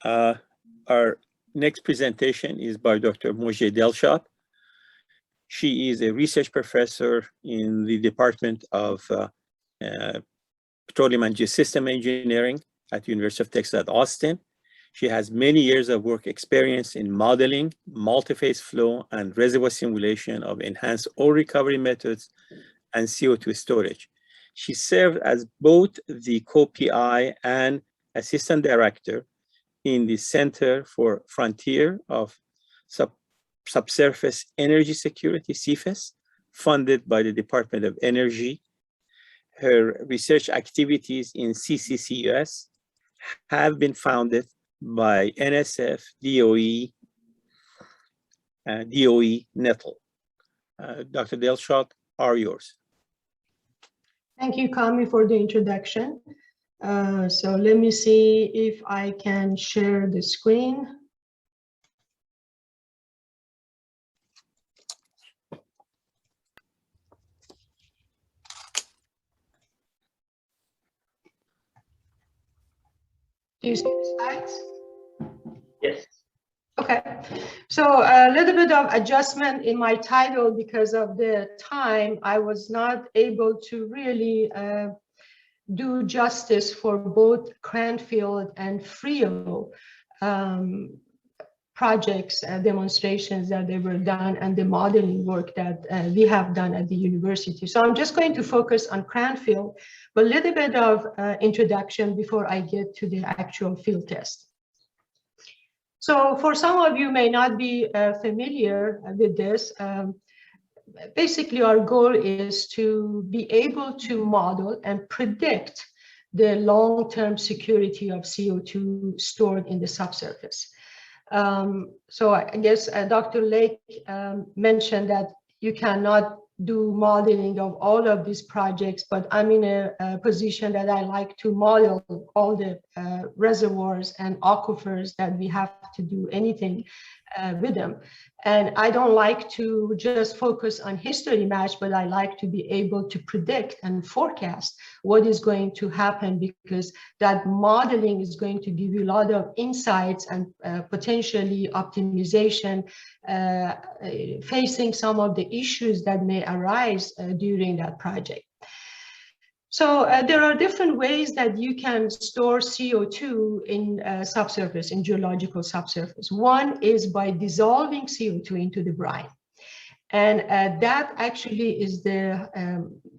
Our next presentation is by Dr. Mojdeh Delshad. She is a research professor in the Department of Petroleum and Geosystem Engineering at the University of Texas at Austin. She has many years of work experience in modeling, multi-phase flow, and reservoir simulation of enhanced oil recovery methods and CO2 storage. She served as both the co-PI and assistant director in the Center for Frontier of Subsurface Energy Security, CFES, funded by the Department of Energy. Her research activities in CCCUS have been founded by NSF, DOE, DOE, NETL. Dr. Delshad, are yours. Thank you, Kami, for the introduction. So let me see if I can share the screen. Do you see the slides? Yes. Okay, so a little bit of adjustment in my title because of the time. I was not able to really do justice for both Cranfield and Frio projects, demonstrations that they were done, and the modeling work that we have done at the university. So I'm just going to focus on Cranfield, but a little bit of introduction before I get to the actual field test. So for some of you may not be familiar with this, basically our goal is to be able to model and predict the long-term security of CO2 stored in the subsurface. So I guess Dr. Lake mentioned that you cannot do modeling of all of these projects, but I'm in a position that I like to model all the reservoirs and aquifers that we have to do anything with them. And I don't like to just focus on history match, but I like to be able to predict and forecast what is going to happen, because that modeling is going to give you a lot of insights and potentially optimization, facing some of the issues that may arise during that project. So there are different ways that you can store CO2 in subsurface, in geological subsurface. One is by dissolving CO2 into the brine. And that actually is the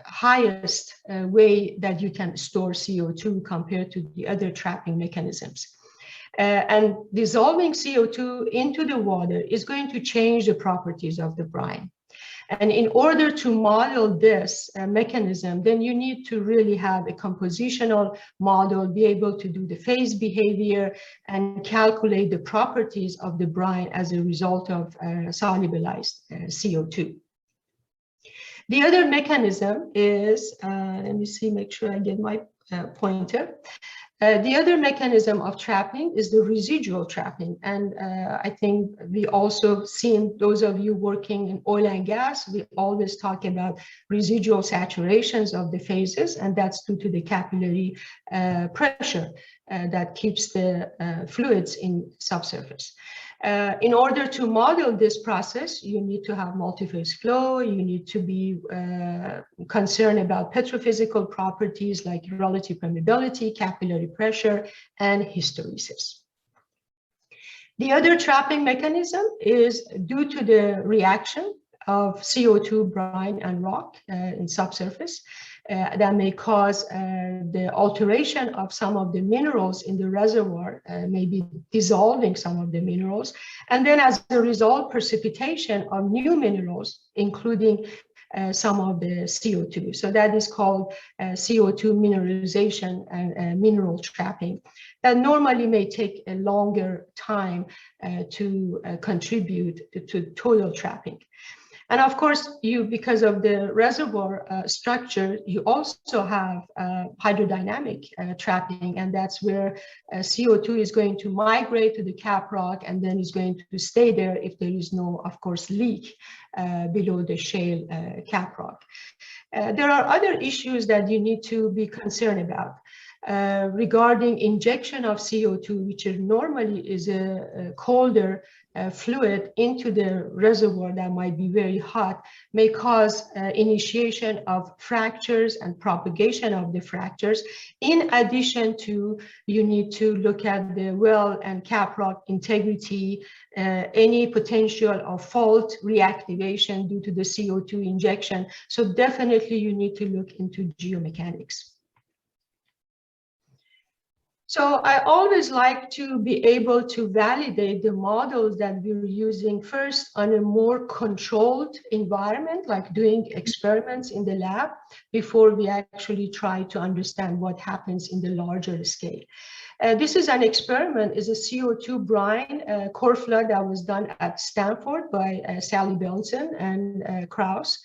highest way that you can store CO2 compared to the other trapping mechanisms. And dissolving CO2 into the water is going to change the properties of the brine. And in order to model this mechanism, then you need to really have a compositional model, be able to do the phase behavior and calculate the properties of the brine as a result of solubilized CO2. The other mechanism is, let me see, make sure I get my pointer. The other mechanism of trapping is the residual trapping. And I think we also seen, those of you working in oil and gas, we always talk about residual saturations of the phases, and that's due to the capillary pressure that keeps the fluids in subsurface. In order to model this process, you need to have multi-phase flow, you need to be concerned about petrophysical properties like relative permeability, capillary pressure, and hysteresis. The other trapping mechanism is due to the reaction of CO2, brine, and rock in subsurface. That may cause the alteration of some of the minerals in the reservoir, maybe dissolving some of the minerals. And then as a result, precipitation of new minerals, including some of the CO2. So that is called CO2 mineralization and mineral trapping. That normally may take a longer time to contribute to total trapping. And of course, because of the reservoir structure, you also have hydrodynamic trapping, and that's where CO2 is going to migrate to the cap rock and then is going to stay there if there is no, of course, leak below the shale cap rock. There are other issues that you need to be concerned about. regarding injection of CO2, which normally is a colder fluid into the reservoir that might be very hot, may cause initiation of fractures and propagation of the fractures. In addition to, you need to look at the well and caprock integrity, any potential of fault reactivation due to the CO2 injection. So definitely you need to look into geomechanics. So I always like to be able to validate the models that we're using first on a more controlled environment, like doing experiments in the lab, before we actually try to understand what happens in the larger scale. This is an experiment, is a CO2 brine core flood that was done at Stanford by Sally Belson and Krauss.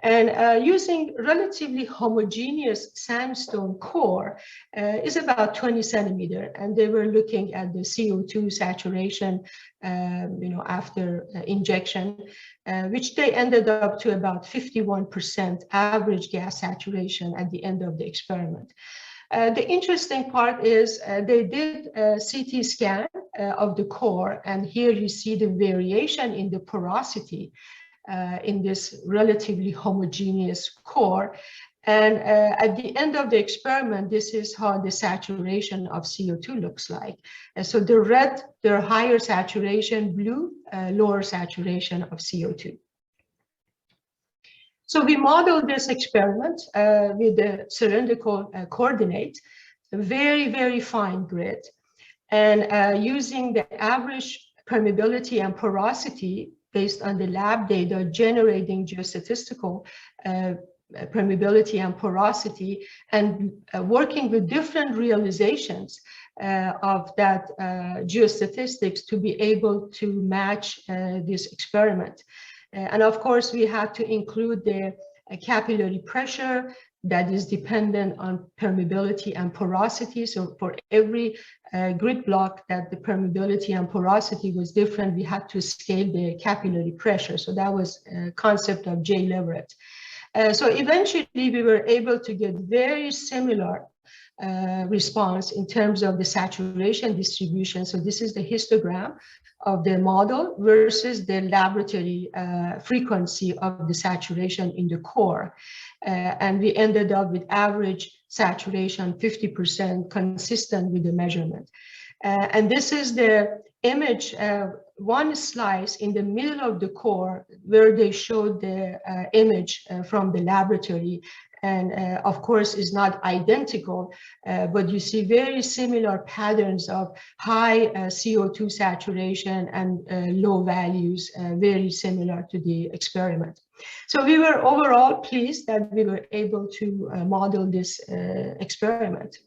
And using relatively homogeneous sandstone core is about 20 centimeter. And they were looking at the CO2 saturation, after injection, which they ended up to about 51% average gas saturation at the end of the experiment. The interesting part is they did a CT scan of the core, and here you see the variation in the porosity in this relatively homogeneous core. And at the end of the experiment, this is how the saturation of CO2 looks like. And so the red, they're higher saturation, blue, lower saturation of CO2. So we modeled this experiment with the cylindrical coordinate, very, very fine grid. And using the average permeability and porosity based on the lab data, generating geostatistical permeability and porosity, and working with different realizations of that geostatistics to be able to match this experiment. And of course, we had to include the capillary pressure that is dependent on permeability and porosity. So for every grid block that the permeability and porosity was different, we had to scale the capillary pressure. So that was a concept of J. Leverett. So eventually we were able to get very similar response in terms of the saturation distribution. So this is the histogram of the model versus the laboratory frequency of the saturation in the core. And we ended up with average saturation 50% consistent with the measurement. And this is the image, one slice in the middle of the core where they showed the image from the laboratory. And of course is not identical, but you see very similar patterns of high CO2 saturation and low values, very similar to the experiment. So we were overall pleased that we were able to model this experiment.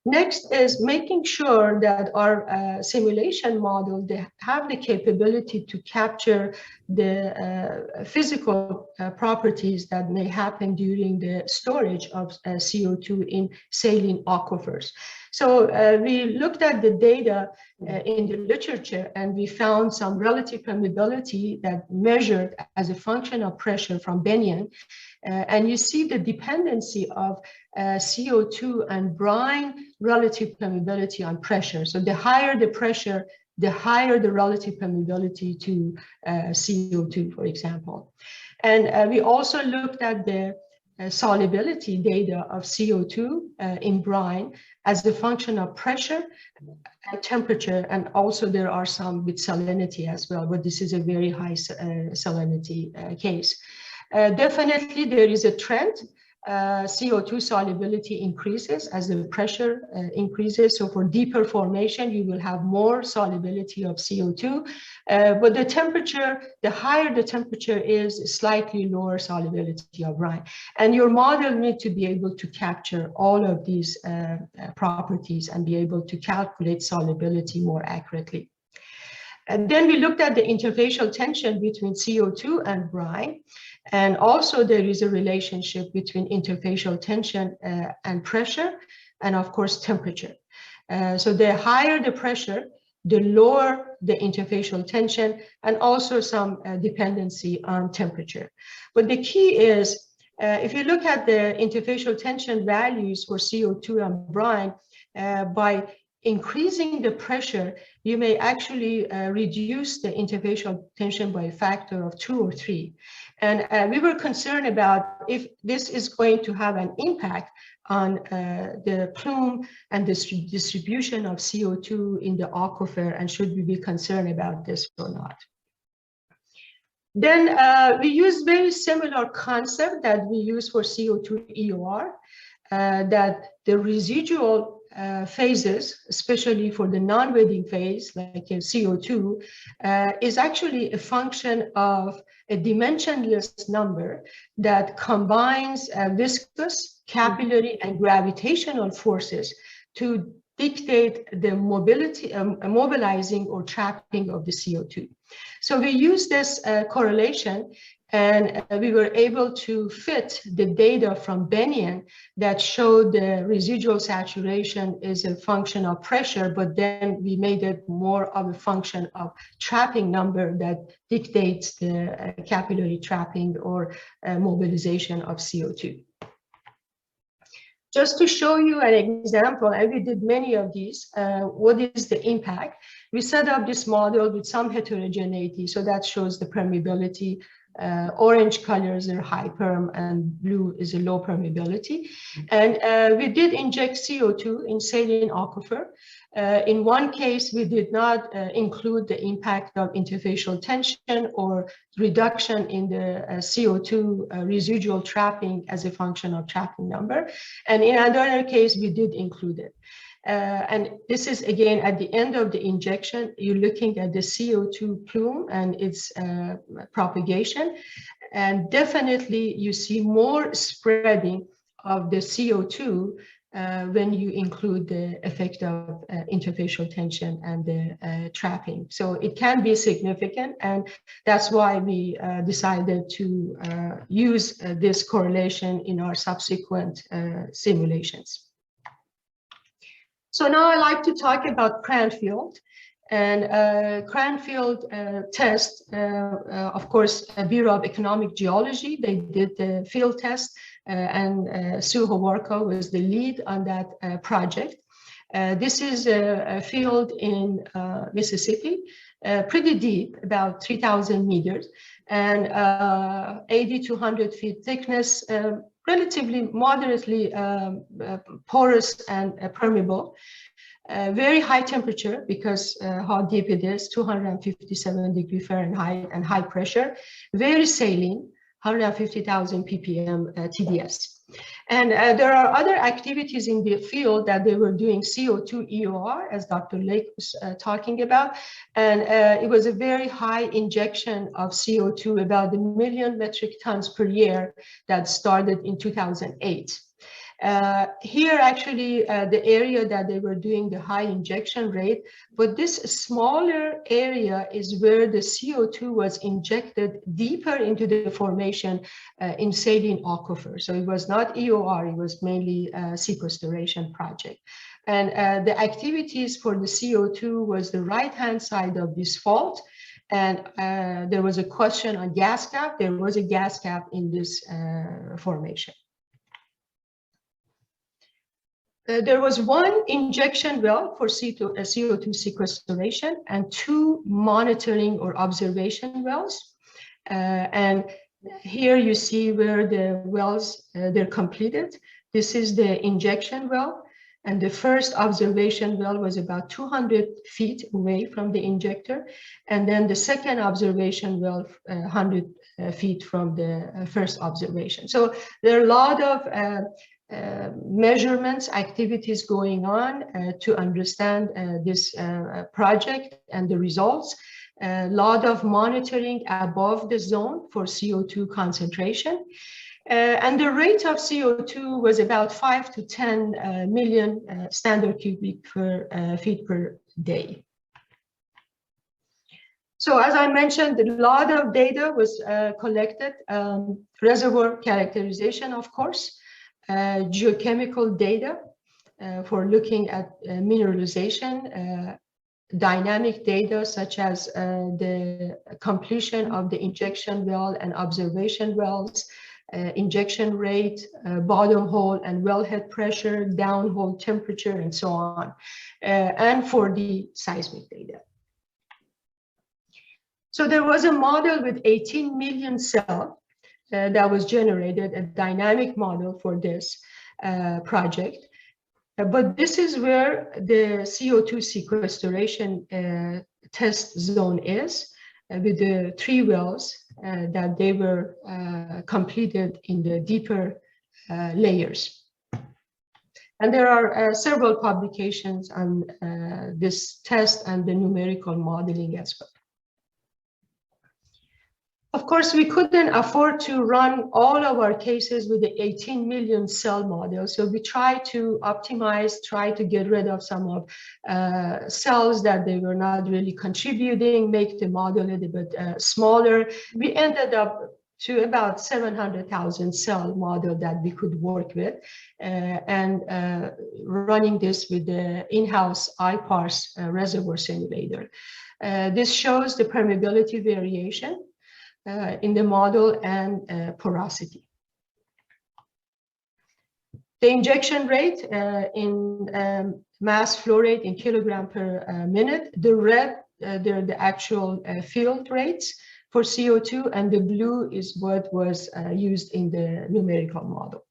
Next is making sure that our simulation model, they have the capability to capture the physical properties that may happen during the storage of CO2 in saline aquifers. So we looked at the data in the literature, and we found some relative permeability that measured as a function of pressure from Benyon. And you see the dependency of CO2 and brine relative permeability on pressure. So the higher the pressure, the higher the relative permeability to CO2, for example. And we also looked at the solubility data of CO2 in brine as a function of pressure and temperature, and also there are some with salinity as well, but this is a very high salinity case. Definitely there is a trend. CO2 solubility increases as the pressure increases. So for deeper formation, you will have more solubility of CO2, but the temperature, the higher the temperature is, slightly lower solubility of brine. And your model needs to be able to capture all of these properties and be able to calculate solubility more accurately. And then we looked at the interfacial tension between CO2 and brine. And also there is a relationship between interfacial tension and pressure, and of course temperature. So the higher the pressure, the lower the interfacial tension, and also some dependency on temperature. But the key is If you look at the interfacial tension values for CO2 and brine, by increasing the pressure, you may actually reduce the interfacial tension by a factor of 2 or 3. And we were concerned about if this is going to have an impact on the plume and the distribution of CO2 in the aquifer, and should we be concerned about this or not. Then we use very similar concept that we use for CO2 EOR, that the residual phases, especially for the non-wetting phase, like CO2, is actually a function of a dimensionless number that combines viscous, capillary, and gravitational forces to dictate the mobility, mobilizing or trapping of the CO2. So we use this correlation, and we were able to fit the data from Bennion that showed the residual saturation is a function of pressure, but then we made it more of a function of trapping number that dictates the capillary trapping or mobilization of CO2. Just to show you an example, and we did many of these, what is the impact? We set up this model with some heterogeneity, so that shows the permeability. Orange colors are high perm and blue is a low permeability. And we did inject CO2 in saline aquifer. In one case, we did not include the impact of interfacial tension or reduction in the CO2 residual trapping as a function of trapping number. And in another case, we did include it. And this is, again, at the end of the injection, you're looking at the CO2 plume and its propagation. And definitely, you see more spreading of the CO2 when you include the effect of interfacial tension and the trapping. So it can be significant, and that's why we decided to use this correlation in our subsequent simulations. So now I'd like to talk about Cranfield. And Cranfield test, of course, Bureau of Economic Geology, they did the field test, and Sue Hawarko was the lead on that project. This is a field in Mississippi, pretty deep, about 3,000 meters, and 80 to 100 feet thickness, relatively moderately porous and permeable. Very high temperature because how deep it is, 257 degrees Fahrenheit, and high pressure. Very saline, 150,000 ppm TDS. And there are other activities in the field that they were doing CO2 EOR, as Dr. Lake was talking about. And it was a very high injection of CO2, about 1 million metric tons per year, that started in 2008. Here, actually, the area that they were doing the high injection rate, but this smaller area is where the CO2 was injected deeper into the formation in saline aquifer. So it was not EOR, it was mainly a sequestration project. And the activities for the CO2 was the right-hand side of this fault. And there was a question on gas cap. There was a gas cap in this formation. There was one injection well for CO2 sequestration and 2 monitoring or observation wells. And here you see where the wells, they're completed. This is the injection well. And the first observation well was about 200 feet away from the injector. And then the second observation well, 100 feet from the first observation. So there are a lot of measurements, activities going on to understand this project and the results. A lot of monitoring above the zone for CO2 concentration. And the rate of CO2 was about 5 to 10 million standard cubic feet per day. So as I mentioned, a lot of data was collected, reservoir characterization, of course, geochemical data for looking at mineralization, dynamic data such as the completion of the injection well and observation wells, injection rate, bottom hole and wellhead pressure, downhole temperature, and so on, and for the seismic data. So there was a model with 18 million cells that was generated, a dynamic model for this project. But this is where the CO2 sequestration test zone is, with the 3 wells that they were completed in the deeper layers. And there are several publications on this test and the numerical modeling as well. Of course, we couldn't afford to run all of our cases with the 18 million cell model. So we try to optimize, try to get rid of some of cells that they were not really contributing, make the model a little bit smaller. We ended up to about 700,000 cell model that we could work with, and running this with the in-house iParse reservoir simulator. This shows the permeability variation in the model and porosity. The injection rate in mass flow rate in kilogram per minute, the red, they're the actual field rates for CO2, and the blue is what was used in the numerical model.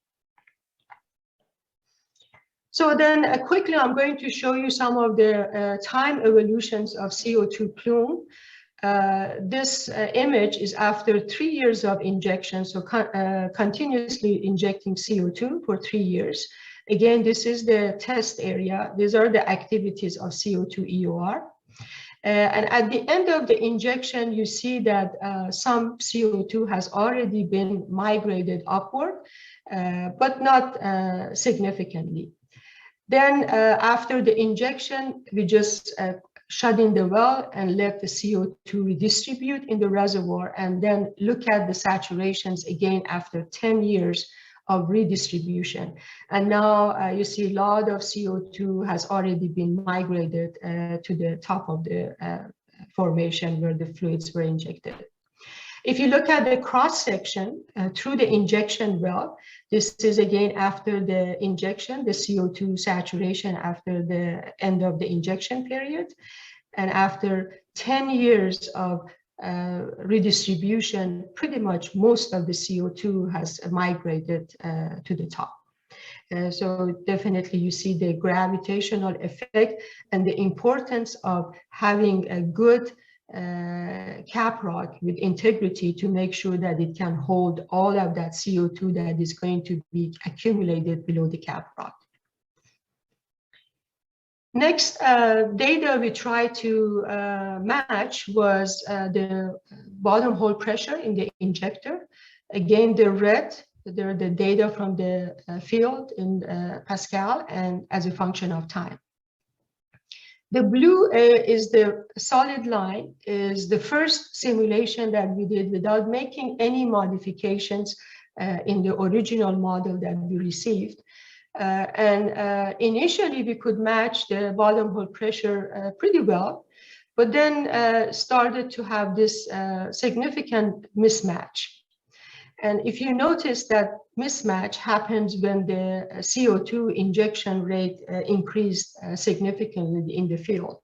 So then quickly, I'm going to show you some of the time evolutions of CO2 plume. This image is after 3 years of injection, so continuously injecting CO2 for 3 years. Again, this is the test area. These are the activities of CO2 EOR. And at the end of the injection, you see that some CO2 has already been migrated upward, but not significantly. Then after the injection, we just shut in the well and let the CO2 redistribute in the reservoir, and then look at the saturations again after 10 years of redistribution. And now you see a lot of CO2 has already been migrated to the top of the formation where the fluids were injected. If you look at the cross section through the injection well, this is again after the injection, the CO2 saturation after the end of the injection period. And after 10 years of redistribution, pretty much most of the CO2 has migrated to the top. So definitely you see the gravitational effect and the importance of having a good cap rock with integrity to make sure that it can hold all of that CO2 that is going to be accumulated below the cap rock. Next data we tried to match was the bottom hole pressure in the injector. Again, the red, they're the data from the field in Pascal and as a function of time. The blue is the solid line, is the first simulation that we did without making any modifications in the original model that we received. Initially, we could match the bottom hole pressure pretty well, but then started to have this significant mismatch. And if you notice that mismatch happens when the CO2 injection rate increased significantly in the field.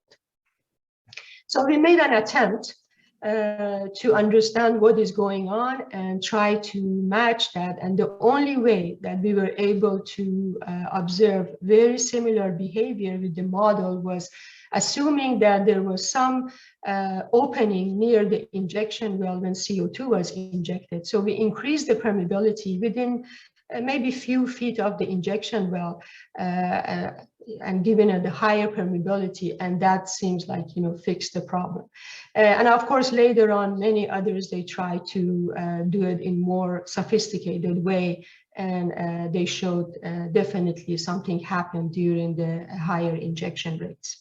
So we made an attempt to understand what is going on and try to match that. And the only way that we were able to observe very similar behavior with the model was assuming that there was some opening near the injection well when CO2 was injected. So we increased the permeability within maybe a few feet of the injection well and given it the higher permeability, and that seems like, fix the problem. And of course, later on, many others, they try to do it in more sophisticated way, and they showed definitely something happened during the higher injection rates.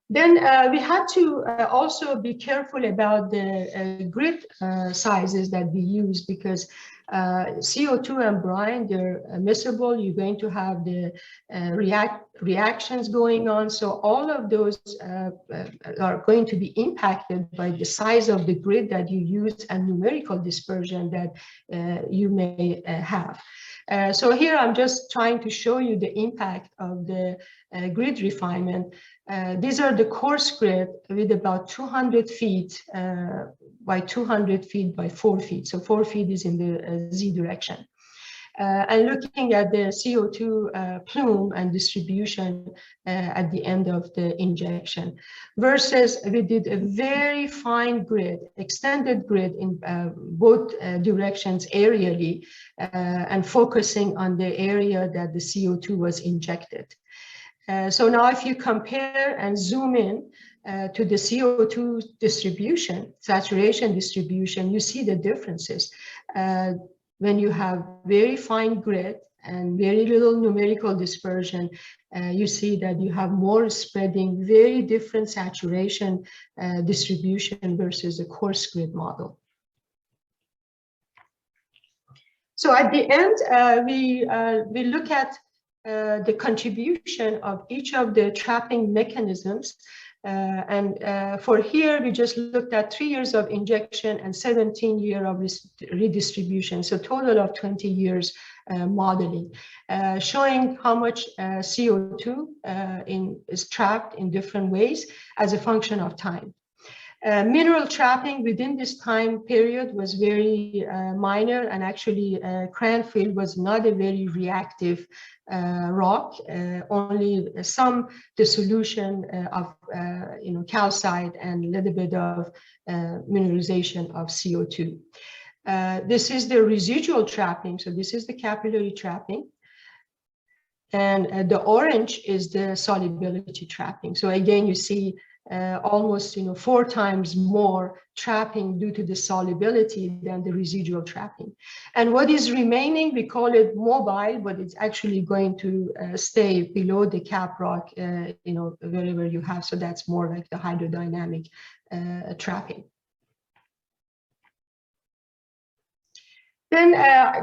Then we had to also be careful about the grid sizes that we use, because CO2 and brine, they're miscible. You're going to have the reactions going on. So all of those are going to be impacted by the size of the grid that you use and numerical dispersion that you may have. So here I'm just trying to show you the impact of the grid refinement. These are the coarse grid with about 200 feet by 200 feet by 4 feet. So 4 feet is in the Z direction. And looking at the CO2 plume and distribution at the end of the injection, versus we did a very fine grid, extended grid in both directions aerially, and focusing on the area that the CO2 was injected. So now if you compare and zoom in to the CO2 distribution, saturation distribution, you see the differences. When you have very fine grid and very little numerical dispersion, you see that you have more spreading, very different saturation distribution versus a coarse grid model. So at the end, we look at the contribution of each of the trapping mechanisms. For here, we just looked at 3 years of injection and 17 years of redistribution. So total of 20 years modeling, showing how much CO2 is trapped in different ways as a function of time. Mineral trapping within this time period was very minor, and actually Cranfield was not a very reactive rock, only some dissolution of calcite and a little bit of mineralization of CO2. This is the residual trapping, so this is the capillary trapping. And the orange is the solubility trapping. So again, you see almost 4 times more trapping due to the solubility than the residual trapping. And what is remaining, we call it mobile, but it's actually going to stay below the cap rock, wherever you have. So that's more like the hydrodynamic trapping. Then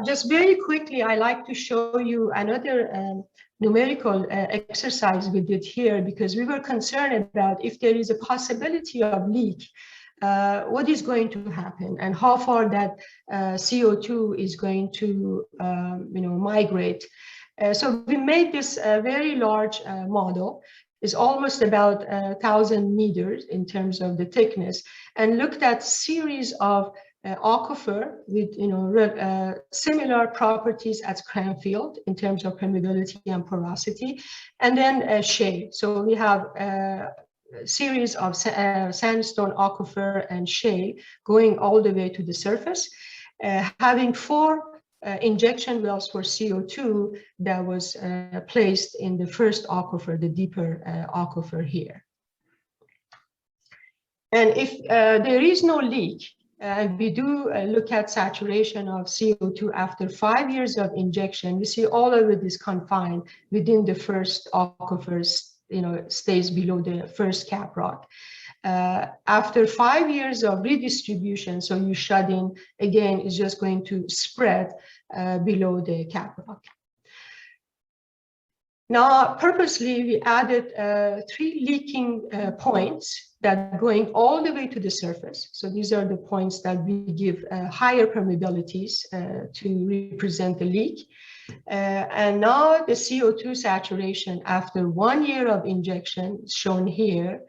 just very quickly, I like to show you another numerical exercise we did here, because we were concerned about if there is a possibility of leak, what is going to happen and how far that CO2 is going to migrate. So we made this very large model. It's almost about 1,000 meters in terms of the thickness, and looked at series of aquifer with similar properties as Cranfield in terms of permeability and porosity, and then shale. So we have a series of sandstone aquifer and shale going all the way to the surface, having 4 injection wells for CO2 that was placed in the first aquifer, the deeper aquifer here. And if there is no leak, and we do look at saturation of CO2 after 5 years of injection, you see all of it is confined within the first aquifers, stays below the first cap rock. After 5 years of redistribution, so you shut in, again, it's just going to spread below the cap rock. Now, purposely, we added 3 leaking points that are going all the way to the surface. So these are the points that we give higher permeabilities to represent the leak. And now the CO2 saturation after 1 year of injection is shown here.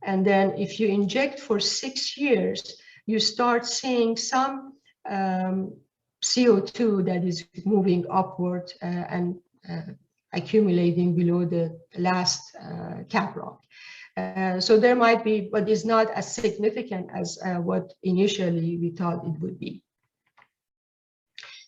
And then if you inject for 6 years, you start seeing some CO2 that is moving upward and accumulating below the last cap rock. So there might be, but it's not as significant as what initially we thought it would be.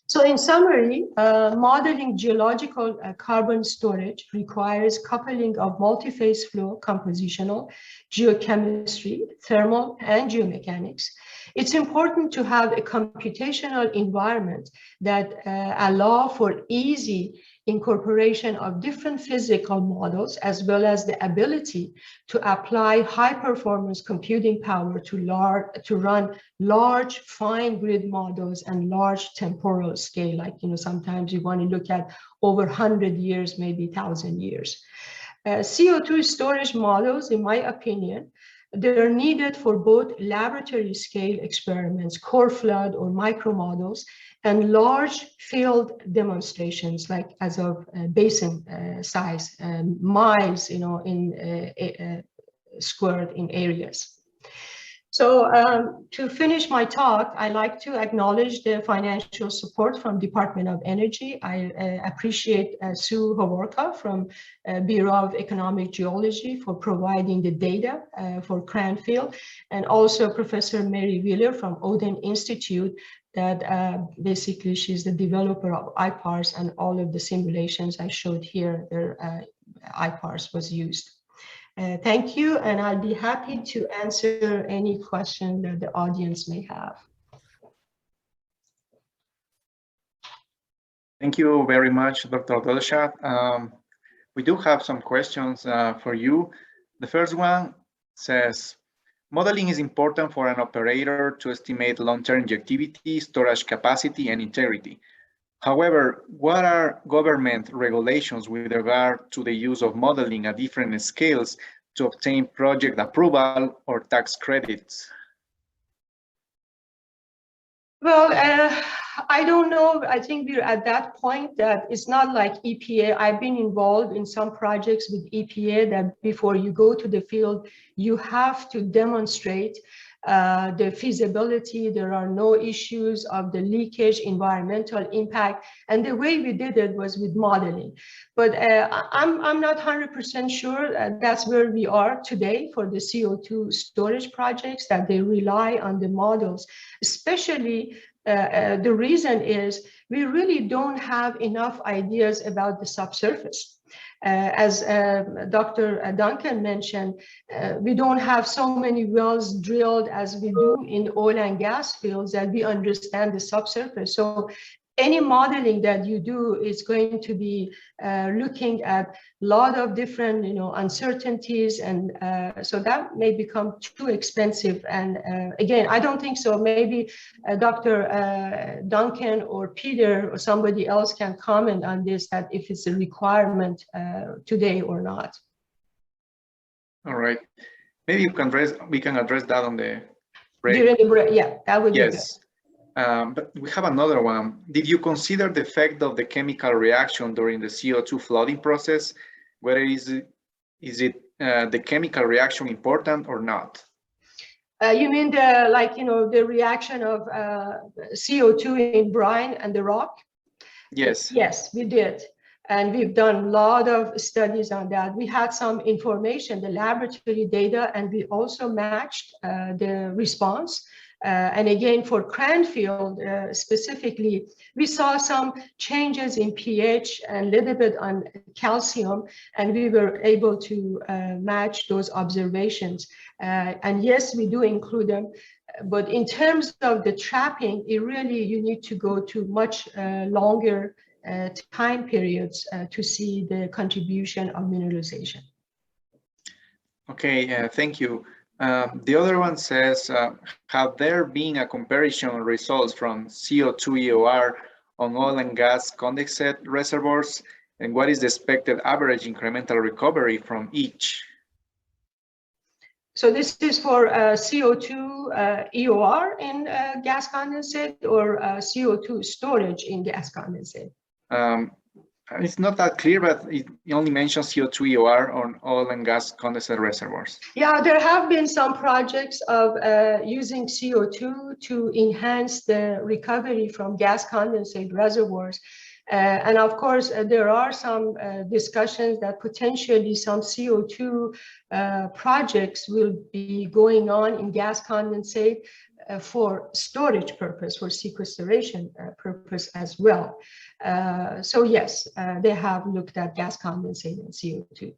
So in summary, modeling geological carbon storage requires coupling of multi-phase flow, compositional, geochemistry, thermal, and geomechanics. It's important to have a computational environment that allow for easy incorporation of different physical models, as well as the ability to apply high performance computing power to run large fine grid models and large temporal scale. Like, sometimes you want to look at over 100 years, maybe 1,000 years. CO2 storage models, in my opinion, they're needed for both laboratory scale experiments, core flood or micro models, and large field demonstrations, like as of basin size, miles, in squared in areas. So to finish my talk, I like to acknowledge the financial support from Department of Energy. I appreciate Sue Haworka from Bureau of Economic Geology for providing the data for Cranfield, and also Professor Mary Wheeler from Odin Institute, that basically she's the developer of IPARS, and all of the simulations I showed here, their IPARS was used. Thank you, and I'll be happy to answer any question that the audience may have. Thank you very much, Dr. Delshad. We do have some questions for you. The first one says, modeling is important for an operator to estimate long-term injectivity, storage capacity, and integrity. However, what are government regulations with regard to the use of modeling at different scales to obtain project approval or tax credits? Well, I don't know. I think we're at that point that it's not like EPA. I've been involved in some projects with EPA that before you go to the field, you have to demonstrate the feasibility. There are no issues of the leakage, environmental impact. And the way we did it was with modeling. But I'm not 100% sure that's where we are today for the CO2 storage projects, that they rely on the models, especially the reason is we really don't have enough ideas about the subsurface. As Dr. Duncan mentioned, we don't have so many wells drilled as we do in oil and gas fields that we understand the subsurface. So any modeling that you do is going to be looking at a lot of different, uncertainties, and so that may become too expensive. And again, I don't think so. Maybe Dr. Duncan or Peter or somebody else can comment on this, that if it's a requirement today or not. All right. Maybe we can address that on the break. During the break, yeah, that would be good. But we have another one. Did you consider the effect of the chemical reaction during the CO2 flooding process? Whether is the chemical reaction important or not? You mean the reaction of CO2 in brine and the rock? Yes. Yes, we did. And we've done a lot of studies on that. We had some information, the laboratory data, and we also matched the response. And again, for Cranfield specifically, we saw some changes in pH and a little bit on calcium, and we were able to match those observations. And yes, we do include them. But in terms of the trapping, you need to go to much longer time periods to see the contribution of mineralization. Okay, thank you. The other one says, have there been a comparison results from CO2 EOR on oil and gas condensate reservoirs, and what is the expected average incremental recovery from each? So this is for CO2 EOR in gas condensate, or CO2 storage in gas condensate? It's not that clear, but it only mentions CO2 EOR on oil and gas condensate reservoirs. Yeah, there have been some projects of using CO2 to enhance the recovery from gas condensate reservoirs. And of course, there are some discussions that potentially some CO2 projects will be going on in gas condensate for storage purpose, for sequestration purpose as well. So yes, they have looked at gas condensate and CO2.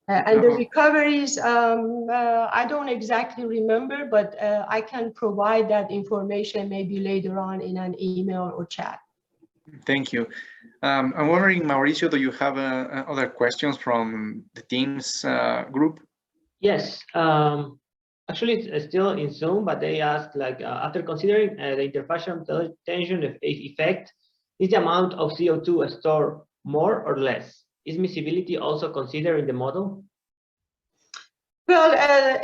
And the recoveries, I don't exactly remember, but I can provide that information maybe later on in an email or chat. Thank you. I'm wondering, Mauricio, do you have other questions from the team's group? Yes. Actually, it's still in Zoom, but they asked, like, after considering the interfacial tension effect, is the amount of CO2 stored more or less? Is miscibility also considered in the model? Well,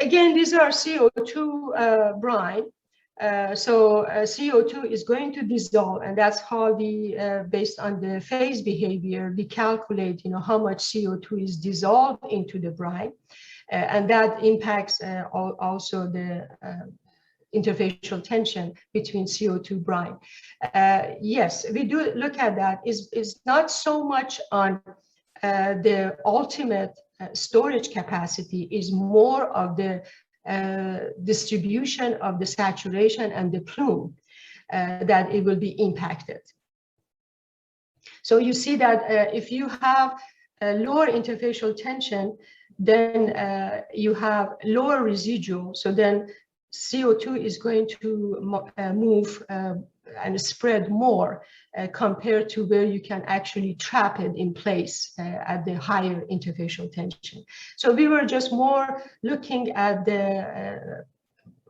again, these are CO2 brine. So CO2 is going to dissolve, and that's how we, based on the phase behavior, we calculate, how much CO2 is dissolved into the brine, and that impacts also the interfacial tension between CO2 brine. Yes, we do look at that. Is not so much on the ultimate storage capacity, is more of the distribution of the saturation and the plume that it will be impacted. So you see that if you have a lower interfacial tension, then you have lower residual. So then CO2 is going to move and spread more compared to where you can actually trap it in place at the higher interfacial tension. So we were just more looking at the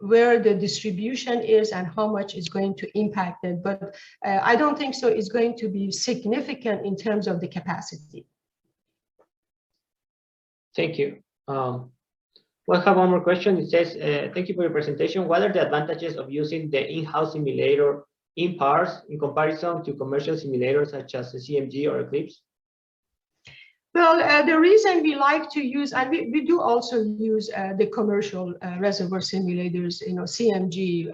where the distribution is and how much is going to impact it. But I don't think so it's going to be significant in terms of the capacity. Thank you. We'll have one more question. It says, thank you for your presentation. What are the advantages of using the in-house simulator in parts in comparison to commercial simulators such as the CMG or Eclipse? Well, the reason we like to use, and we do also use the commercial reservoir simulators, CMG,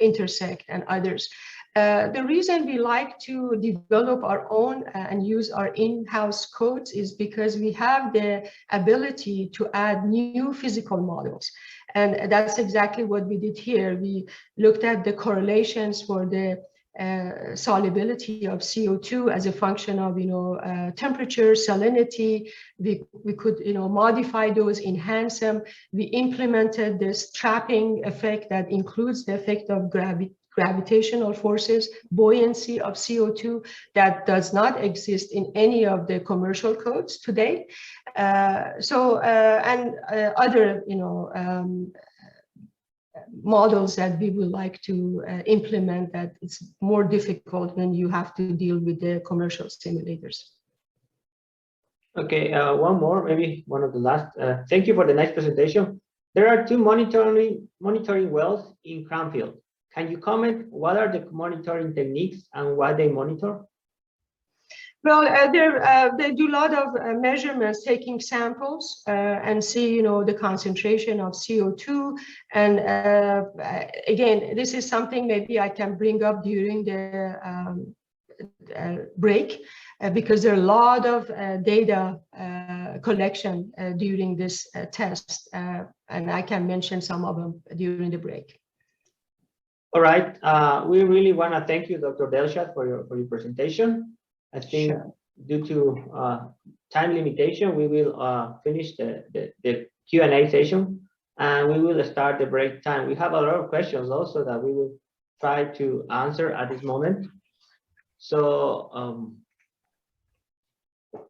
Intersect, and others. The reason we like to develop our own and use our in-house codes is because we have the ability to add new physical models. And that's exactly what we did here. We looked at the correlations for the solubility of CO2 as a function of temperature, salinity. We could modify those, enhance them. We implemented this trapping effect that includes the effect of gravitational forces, buoyancy of CO2 that does not exist in any of the commercial codes today. And other models that we would like to implement that it's more difficult when you have to deal with the commercial simulators. Okay, one more, maybe one of the last. Thank you for the nice presentation. There are two monitoring wells in Cranfield. Can you comment what are the monitoring techniques and what they monitor? Well, they do a lot of measurements, taking samples and see, the concentration of CO2. And again, this is something maybe I can bring up during the break because there are a lot of data collection during this test, and I can mention some of them during the break. All right, we really want to thank you, Dr. Delshad, for your presentation. I think due to time limitation, we will finish the Q&A session, and we will start the break time. We have a lot of questions also that we will try to answer at this moment. So